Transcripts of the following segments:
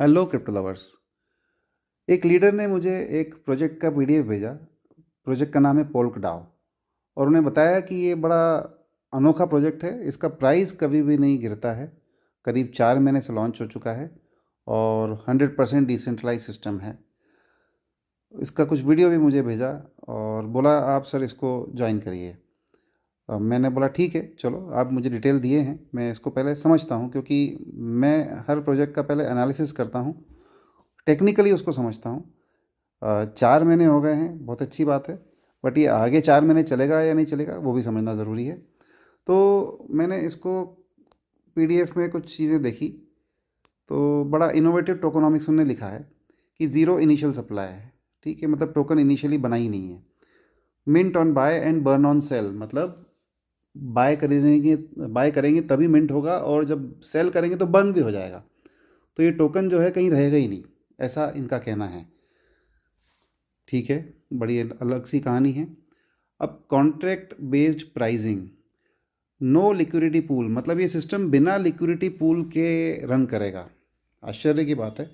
Hello crypto lovers. एक leader ने मुझे एक प्रोजेक्ट का पीडीएफ भेजा। प्रोजेक्ट का नाम है पोल्क डाओ और उन्हें बताया कि ये बड़ा अनोखा प्रोजेक्ट है। इसका प्राइस कभी भी नहीं गिरता है। करीब 4 महीने से लॉन्च हो चुका है और 100% डिसेंट्रलाइज सिस्टम है। इसका कुछ वीडियो भी मुझे भेजा और बोला आप सर इसको ज्वाइन करिए। मैंने बोला ठीक है, चलो आप मुझे डिटेल दिए हैं, मैं इसको पहले समझता हूँ, क्योंकि मैं हर प्रोजेक्ट का पहले एनालिसिस करता हूँ, टेक्निकली उसको समझता हूँ। 4 महीने हो गए हैं, बहुत अच्छी बात है। बट ये आगे 4 महीने चलेगा या नहीं चलेगा वो भी समझना ज़रूरी है। तो मैंने इसको पीडीएफ में कुछ चीज़ें देखी। तो बड़ा इनोवेटिव टोकोनॉमिक्स उन्होंने लिखा है कि ज़ीरो इनिशियल सप्लाई है। ठीक है, मतलब टोकन इनिशियली बना ही नहीं है। Mint on buy and burn on sale, मतलब बाय करेंगे तभी मिंट होगा और जब सेल करेंगे तो बर्न भी हो जाएगा। तो ये टोकन जो है कहीं रहेगा ही नहीं, ऐसा इनका कहना है। ठीक है, बड़ी अलग सी कहानी है। अब contract based pricing, no liquidity pool, मतलब ये सिस्टम बिना लिक्विडिटी पूल के रन करेगा। आश्चर्य की बात है।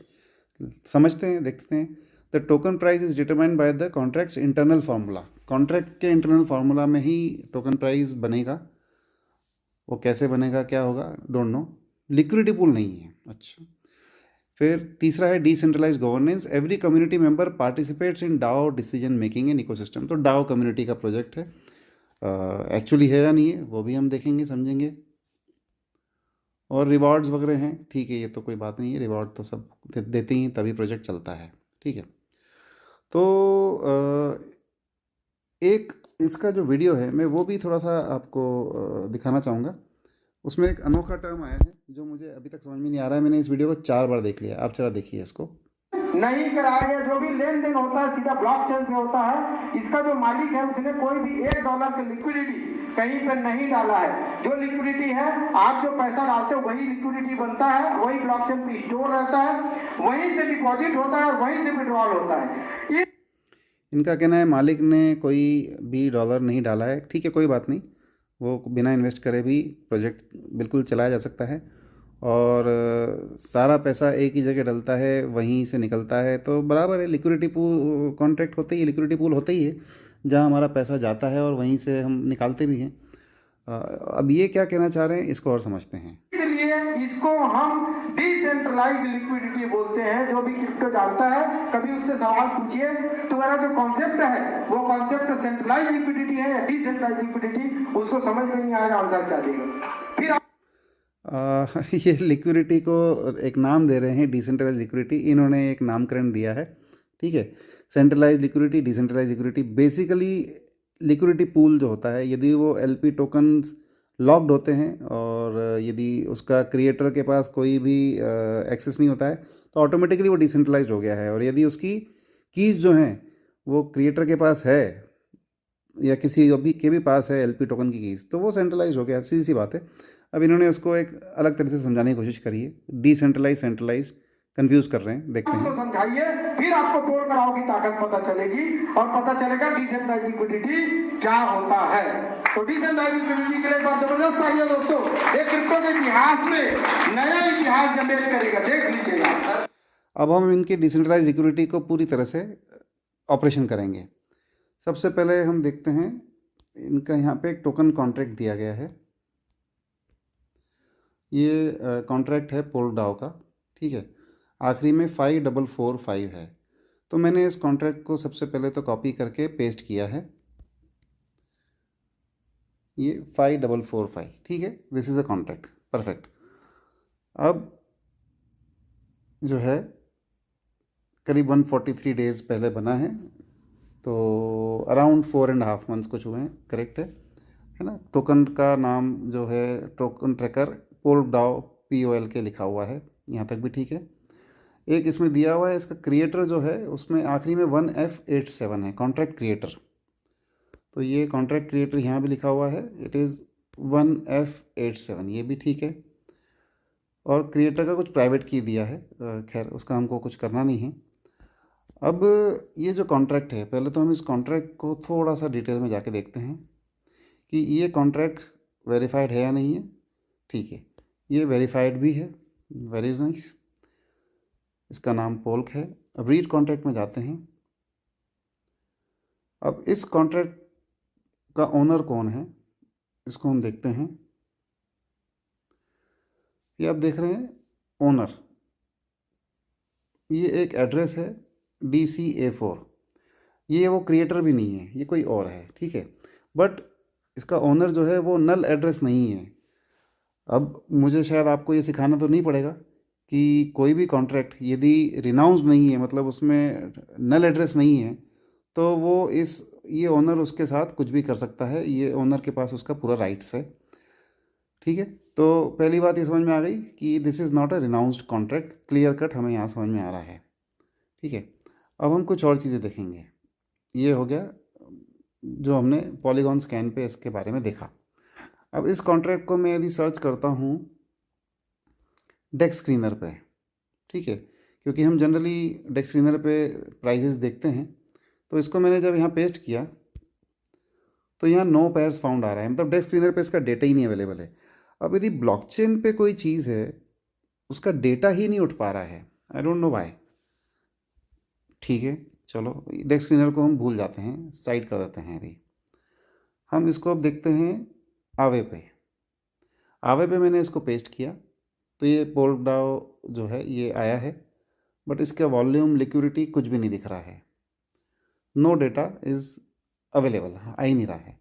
समझते हैं, देखते हैं। The token price is determined by the contracts internal formula, contract के इंटरनल फार्मूला में ही टोकन प्राइस बनेगा। वो कैसे बनेगा, क्या होगा, डोंट नो। लिक्विडिटी पूल नहीं है। अच्छा, फिर तीसरा है decentralise governance, every community member participates in DAO decision making and ecosystem. तो डाओ कम्युनिटी का प्रोजेक्ट है। एक्चुअली है या नहीं है वो भी हम देखेंगे, समझेंगे। और रिवॉर्ड्स वगैरह हैं, ठीक है, ये तो कोई बात नहीं है, रिवॉर्ड तो सब देते ही हैं, तभी प्रोजेक्ट चलता है। ठीक है। तो एक इसका जो वीडियो है मैं वो भी थोड़ा सा आपको दिखाना चाहूँगा। उसमें एक अनोखा टर्म आया है जो मुझे अभी तक समझ में नहीं आ रहा है। मैंने इस वीडियो को 4 बार देख लिया, आप जरा देखिए इसको। नहीं कराया गया जो भी लेन देन होता है सीधा ब्लॉकचेन से होता है। इसका जो मालिक है उसने कोई भी $1 की लिक्विडिटी कहीं पर नहीं डाला है। जो लिक्विडिटी है, आप जो पैसा डालते हो वही लिक्विडिटी बनता है, वही ब्लॉकचेन पे स्टोर रहता है, वहीं से डिपॉजिट होता है और वहीं से विड्रॉल होता है। इनका कहना है मालिक ने कोई भी डॉलर नहीं डाला है। ठीक है, कोई बात नहीं, वो बिना इन्वेस्ट करे भी प्रोजेक्ट बिल्कुल चलाया जा सकता है। और सारा पैसा एक ही जगह डलता है, वहीं से निकलता है, तो बराबर है। लिक्विडिटी पूल कॉन्ट्रैक्ट होते ही, लिक्विडिटी पूल होते ही है जहाँ हमारा पैसा जाता है और वहीं से हम निकालते भी हैं। अब ये क्या कहना चाह रहे हैं, इसको और समझते हैं। इसलिए इसको हम डिसेंट्रलाइज्ड लिक्विडिटी बोलते हैं। जो भी क्रिप्टो जानता है कभी उससे सवाल पूछिए तो मेरा जो कॉन्सेप्ट है वो कॉन्सेप्ट सेंट्रलाइज लिक्विडिटी है या डिसेंट्रलाइज लिक्विडिटी, उसको समझ में नहीं आएगा आंसर क्या देगा। फिर ये लिक्विडिटी को एक नाम दे रहे हैं, डिसेंट्रलाइज लिक्विडिटी, इन्होंने एक नामकरण दिया है। ठीक है, centralise liquidity, decentralise liquidity. Basically liquidity pool जो होता है, यदि वो एलपी टोकन्स लॉक्ड होते हैं और यदि उसका क्रिएटर के पास कोई भी एक्सेस नहीं होता है, तो ऑटोमेटिकली वो डिसेंट्रलाइज हो गया है। और यदि उसकी कीज़ जो हैं वो क्रिएटर के पास है या किसी अभी के भी पास है एलपी टोकन की कीज़, तो वो सेंट्रलाइज हो गया, सीधी सी बात है। अब इन्होंने उसको एक अलग तरह से समझाने की कोशिश करी है। डिसेंट्रलाइज, सेंट्रलाइज कंफ्यूज कर रहे हैं, देखते उसको हैं। समझाइए, फिर आपको तोड़ कराओ की ताकत पता चलेगी और पता चलेगा डिसेंट्रलाइज लिक्विडिटी क्या होता है। तो डिसेंट्रलाइज लिक्विडिटी के लिए बात जबरदस्त आई है दोस्तों। एक क्रिप्टो के इतिहास में नया इतिहास जनरेट करेगा, देख लीजिएगा। अब हम इनकी डिसेंट्रलाइज सिक्योरिटी को पूरी तरह से ऑपरेशन करेंगे। सबसे पहले हम देखते हैं, इनका यहाँ पे एक टोकन कॉन्ट्रैक्ट दिया गया है। ये कॉन्ट्रैक्ट है पोलडाओ का। ठीक है, आखिरी में 5445 है। तो मैंने इस कॉन्ट्रैक्ट को सबसे पहले तो कॉपी करके पेस्ट किया है। ये 5445, ठीक है, this is a contract, perfect. अब जो है करीब 143 डेज़ पहले बना है, तो अराउंड 4.5 मंथ्स कुछ हुए हैं, करेक्ट है ना। टोकन का नाम जो है टोकन ट्रैकर पोल डाओ POL के लिखा हुआ है, यहाँ तक भी ठीक है। एक इसमें दिया हुआ है, इसका क्रिएटर जो है उसमें आखिरी में 1F87 है, कॉन्ट्रैक्ट क्रिएटर। तो ये कॉन्ट्रैक्ट क्रिएटर यहाँ भी लिखा हुआ है, इट इज़ 1F87, ये भी ठीक है। और क्रिएटर का कुछ प्राइवेट की दिया है, खैर उसका हमको कुछ करना नहीं है। अब ये जो कॉन्ट्रैक्ट है, पहले तो हम इस कॉन्ट्रैक्ट को थोड़ा सा डिटेल में जाके देखते हैं कि ये कॉन्ट्रैक्ट वेरीफाइड है या नहीं है। ठीक है, ये वेरीफाइड भी है, वेरी नाइस। इसका नाम पोल्क है। अब रीड कॉन्ट्रैक्ट में जाते हैं। अब इस कॉन्ट्रैक्ट का ओनर कौन है इसको हम देखते हैं। ये आप देख रहे हैं ओनर, ये एक एड्रेस है DCA4। ये वो क्रिएटर भी नहीं है, ये कोई और है, ठीक है। बट इसका ओनर जो है वो नल एड्रेस नहीं है। अब मुझे शायद आपको ये सिखाना तो नहीं पड़ेगा कि कोई भी कॉन्ट्रैक्ट यदि रिनाउंस्ड नहीं है, मतलब उसमें नल एड्रेस नहीं है, तो वो ये ओनर उसके साथ कुछ भी कर सकता है। ये ओनर के पास उसका पूरा राइट्स है, ठीक है। तो पहली बात ये समझ में आ गई कि this is not a renounced contract, clear cut हमें यहाँ समझ में आ रहा है, ठीक है। अब हम कुछ और चीज़ें देखेंगे। ये हो गया जो हमने पॉलीगॉन स्कैन पे इसके बारे में देखा। अब इस कॉन्ट्रैक्ट को मैं यदि सर्च करता हूँ डेक्स स्क्रीनर पे, ठीक है, क्योंकि हम जनरली डेक्स स्क्रीनर पे प्राइजेस देखते हैं। तो इसको मैंने जब यहाँ पेस्ट किया तो यहाँ नो पेयर्स फाउंड आ रहा है, मतलब डेस्क स्क्रीनर पे इसका डेटा ही नहीं अवेलेबल है। अब यदि ब्लॉकचेन पे कोई चीज़ है उसका डेटा ही नहीं उठ पा रहा है, आई डोंट नो व्हाई, ठीक है। चलो डेस्क स्क्रीनर को हम भूल जाते हैं, साइड कर देते हैं अभी। हम इसको अब देखते हैं आवे पे। आवे पे मैंने इसको पेस्ट किया तो ये पोल्कडाओ जो है ये आया है, बट इसका वॉल्यूम लिक्विडिटी कुछ भी नहीं दिख रहा है। नो डेटा इज़ अवेलेबल, आ ही नहीं रहा है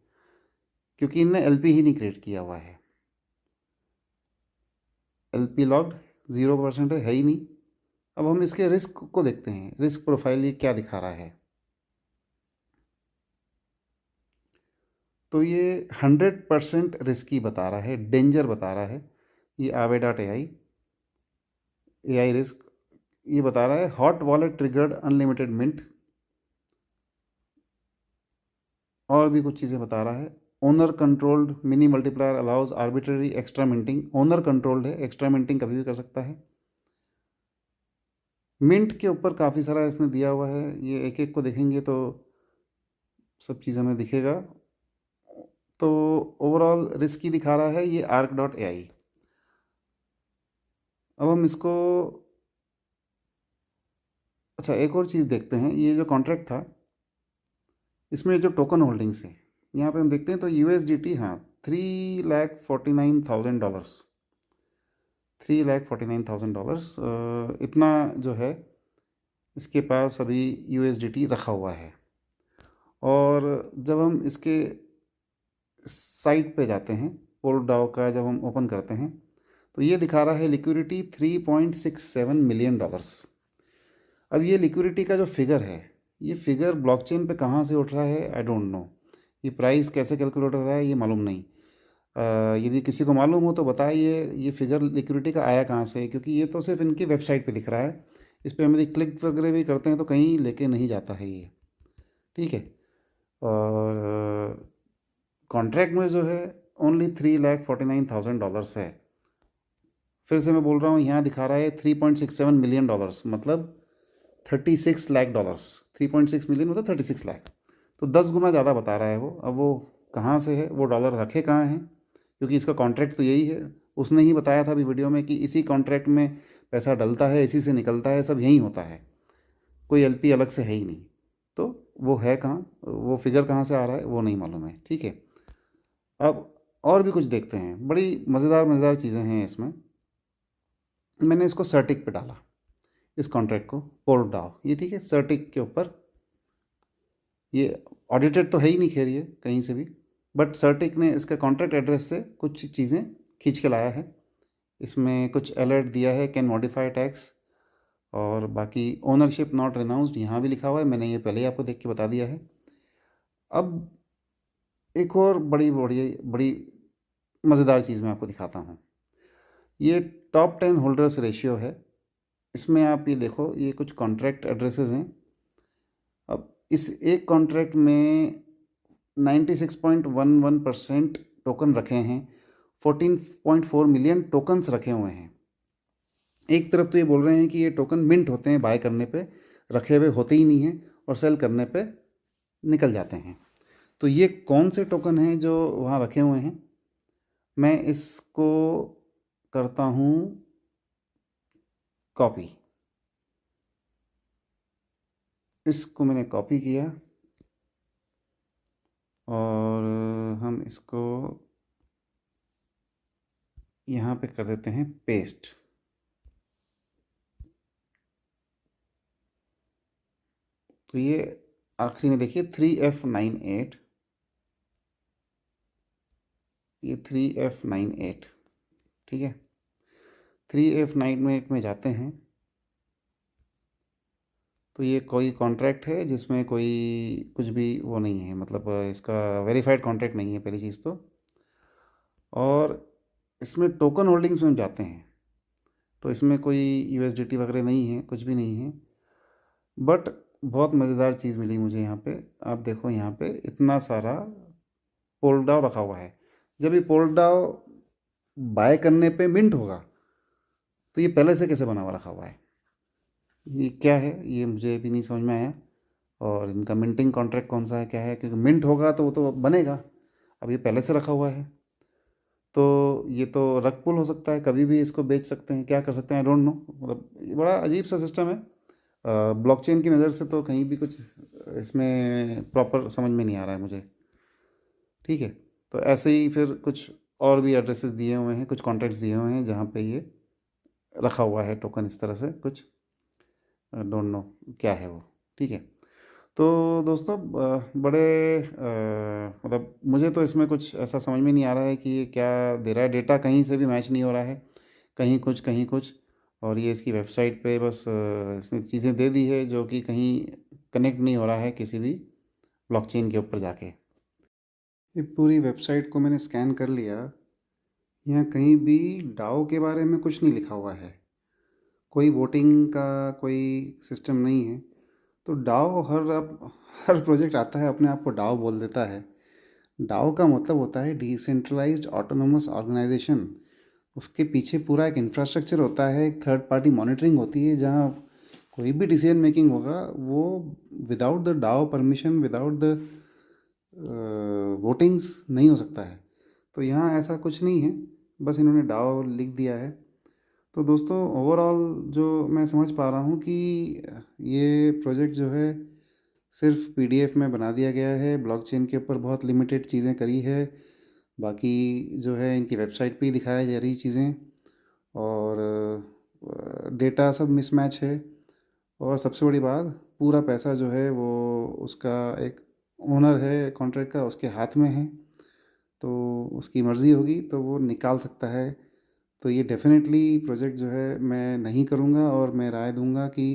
क्योंकि इनने LP ही नहीं क्रिएट किया हुआ है। LP लॉग्ड 0% है ही नहीं। अब हम इसके रिस्क को देखते हैं, रिस्क प्रोफाइल ये क्या दिखा रहा है। तो ये 100% रिस्की बता रहा है, डेंजर बता रहा है। ये AI रिस्क ये बता रहा है hot wallet triggered unlimited mint, और भी कुछ चीज़ें बता रहा है। Owner controlled mini multiplier allows arbitrary extra minting, owner controlled है, एक्स्ट्रा मिंटिंग कभी भी कर सकता है। मिंट के ऊपर काफ़ी सारा इसने दिया हुआ है, ये एक एक को देखेंगे तो सब चीज़ हमें दिखेगा। तो ओवरऑल रिस्की दिखा रहा है ये arc.ai। अब हम इसको, अच्छा एक और चीज़ देखते हैं। ये जो कॉन्ट्रैक्ट था इसमें जो टोकन होल्डिंग्स है यहाँ पे हम देखते हैं तो USDT, हाँ, $3,49,000, $3,49,000 इतना जो है इसके पास अभी USDT रखा हुआ है। और जब हम इसके साइट पे जाते हैं, पोल्कडाओ का जब हम ओपन करते हैं तो ये दिखा रहा है लिक्विडिटी $3.67 मिलियन। अब ये लिक्विडिटी का जो फिगर है, ये फिगर ब्लॉकचेन पे कहाँ से उठ रहा है आई डोंट नो। ये प्राइस कैसे कैलकुलेट हो रहा है ये मालूम नहीं। यदि किसी को मालूम हो तो बताइए ये फिगर लिक्विडिटी का आया कहाँ से, क्योंकि ये तो सिर्फ इनकी वेबसाइट पे दिख रहा है। इस पर हम यदि क्लिक वगैरह भी करते हैं तो कहीं लेके नहीं जाता है ये, ठीक है। और कॉन्ट्रैक्ट में जो है ओनली $3,49,000 है। फिर से मैं बोल रहा हूँ, यहाँ दिखा रहा है $3.67 मिलियन, मतलब $36 लाख। 3.6 मिलियन मतलब 36 लाख, तो 10 गुना ज़्यादा बता रहा है वो। अब वो कहाँ से है, वो डॉलर रखे कहाँ हैं, क्योंकि इसका कॉन्ट्रैक्ट तो यही है। उसने ही बताया था अभी वीडियो में कि इसी कॉन्ट्रैक्ट में पैसा डलता है, इसी से निकलता है, सब यही होता है, कोई LP अलग से है ही नहीं। तो वो है कहाँ, वो फिगर कहाँ से आ रहा है वो नहीं मालूम है, ठीक है। अब और भी कुछ देखते हैं, बड़ी मज़ेदार मज़ेदार चीज़ें हैं इसमें। मैंने इसको सर्टिक पे डाला, इस कॉन्ट्रैक्ट को पोल्कडाओ, ये ठीक है, सर्टिक के ऊपर। ये ऑडिटेड तो है ही नहीं खैर ये कहीं से भी, बट सर्टिक ने इसका कॉन्ट्रैक्ट एड्रेस से कुछ चीज़ें खींच के लाया है। इसमें कुछ अलर्ट दिया है, कैन मॉडिफाई टैक्स, और बाकी ओनरशिप नॉट रिनाउंस्ड यहाँ भी लिखा हुआ है, मैंने ये पहले ही आपको देख के बता दिया है। अब एक और बड़ी बड़ी बड़ी मज़ेदार चीज़ मैं आपको दिखाता हूँ। ये टॉप 10 होल्डर्स रेशियो है। इसमें आप ये देखो, ये कुछ कॉन्ट्रैक्ट एड्रेसेस हैं। अब इस एक कॉन्ट्रैक्ट में 96.11% टोकन रखे हैं, 14.4 मिलियन टोकन्स रखे हुए हैं। एक तरफ तो ये बोल रहे हैं कि ये टोकन मिंट होते हैं, बाय करने पे रखे हुए होते ही नहीं हैं और सेल करने पे निकल जाते हैं। तो ये कौन से टोकन हैं जो वहाँ रखे हुए हैं, मैं इसको करता हूँ कॉपी। इसको मैंने कॉपी किया और हम इसको यहाँ पे कर देते हैं पेस्ट। तो ये आखिरी में देखिए 3F98, ये 3F98, ठीक है। 3F98 में जाते हैं तो ये कोई कॉन्ट्रैक्ट है जिसमें कोई कुछ भी वो नहीं है, मतलब इसका वेरीफाइड कॉन्ट्रैक्ट नहीं है पहली चीज़ तो। और इसमें टोकन होल्डिंग्स में हम जाते हैं तो इसमें कोई USDT वगैरह नहीं है, कुछ भी नहीं है। बट बहुत मज़ेदार चीज़ मिली मुझे यहाँ पे। आप देखो यहाँ पे इतना सारा पोल्डाव रखा हुआ है। जब ये पोल्डाव बाय करने पे मिंट होगा तो ये पहले से कैसे बना हुआ रखा हुआ है, ये क्या है, ये मुझे भी नहीं समझ में आया। और इनका मिंटिंग कॉन्ट्रैक्ट कौन सा है, क्या है, क्योंकि मिंट होगा तो वो तो बनेगा। अब ये पहले से रखा हुआ है तो ये तो रग पुल हो सकता है, कभी भी इसको बेच सकते हैं, क्या कर सकते हैं, आई डोंट नो। मतलब ये बड़ा अजीब सा सिस्टम है। ब्लॉकचेन की नज़र से तो कहीं भी कुछ इसमें प्रॉपर समझ में नहीं आ रहा है मुझे, ठीक है। तो ऐसे ही फिर कुछ और भी एड्रेसेस दिए हुए हैं, कुछ कॉन्ट्रैक्ट्स दिए हुए हैं जहाँ पे ये रखा हुआ है टोकन इस तरह से कुछ, डोंट नो क्या है वो, ठीक है। तो दोस्तों बड़े मतलब मुझे तो इसमें कुछ ऐसा समझ में नहीं आ रहा है कि ये क्या दे रहा है। डेटा कहीं से भी मैच नहीं हो रहा है, कहीं कुछ कहीं कुछ। और ये इसकी वेबसाइट पे बस इसने चीज़ें दे दी है जो कि कहीं कनेक्ट नहीं हो रहा है किसी भी ब्लॉकचेन के ऊपर जाके। ये पूरी वेबसाइट को मैंने स्कैन कर लिया, यहाँ कहीं भी डाओ के बारे में कुछ नहीं लिखा हुआ है, कोई वोटिंग का कोई सिस्टम नहीं है। तो डाओ हर प्रोजेक्ट आता है अपने आप को डाओ बोल देता है। डाओ का मतलब होता है डिसेंट्रलाइज्ड ऑटोनोमस ऑर्गेनाइजेशन। उसके पीछे पूरा एक इंफ्रास्ट्रक्चर होता है, एक थर्ड पार्टी मॉनिटरिंग होती है, जहाँ कोई भी डिसीजन मेकिंग होगा वो without the Dow permission, without the votings नहीं हो सकता है। तो यहाँ ऐसा कुछ नहीं है, बस इन्होंने डाओ लिख दिया है। तो दोस्तों ओवरऑल जो मैं समझ पा रहा हूँ कि ये प्रोजेक्ट जो है सिर्फ PDF में बना दिया गया है, ब्लॉकचेन के ऊपर बहुत लिमिटेड चीज़ें करी है, बाकी जो है इनकी वेबसाइट पे ही दिखाई जा रही चीज़ें। और डेटा सब मिसमैच है। और सबसे बड़ी बात, पूरा पैसा जो है वो उसका एक ओनर है कॉन्ट्रैक्ट का, उसके हाथ में है, तो उसकी मर्ज़ी होगी तो वो निकाल सकता है। तो ये डेफिनेटली प्रोजेक्ट जो है मैं नहीं करूँगा और मैं राय दूंगा कि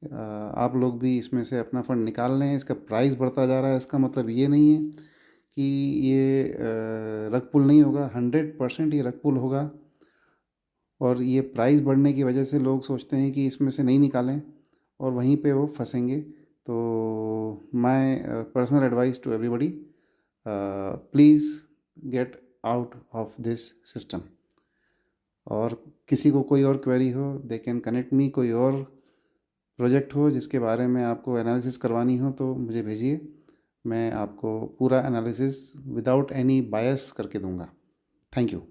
आप लोग भी इसमें से अपना फ़ंड निकाल लें। इसका प्राइस बढ़ता जा रहा है, इसका मतलब ये नहीं है कि ये रग पुल नहीं होगा, 100% ये रग पुल होगा। और ये प्राइस बढ़ने की वजह से लोग सोचते हैं कि इसमें से नहीं निकालें और वहीं पे वो फंसेंगे। तो my personal advice to everybody, please get out of this system. और किसी को कोई और क्वेरी हो दे कैन कनेक्ट मी, कोई और प्रोजेक्ट हो जिसके बारे में आपको एनालिसिस करवानी हो तो मुझे भेजिए, मैं आपको पूरा एनालिसिस विदाउट एनी बायस करके दूंगा। Thank you.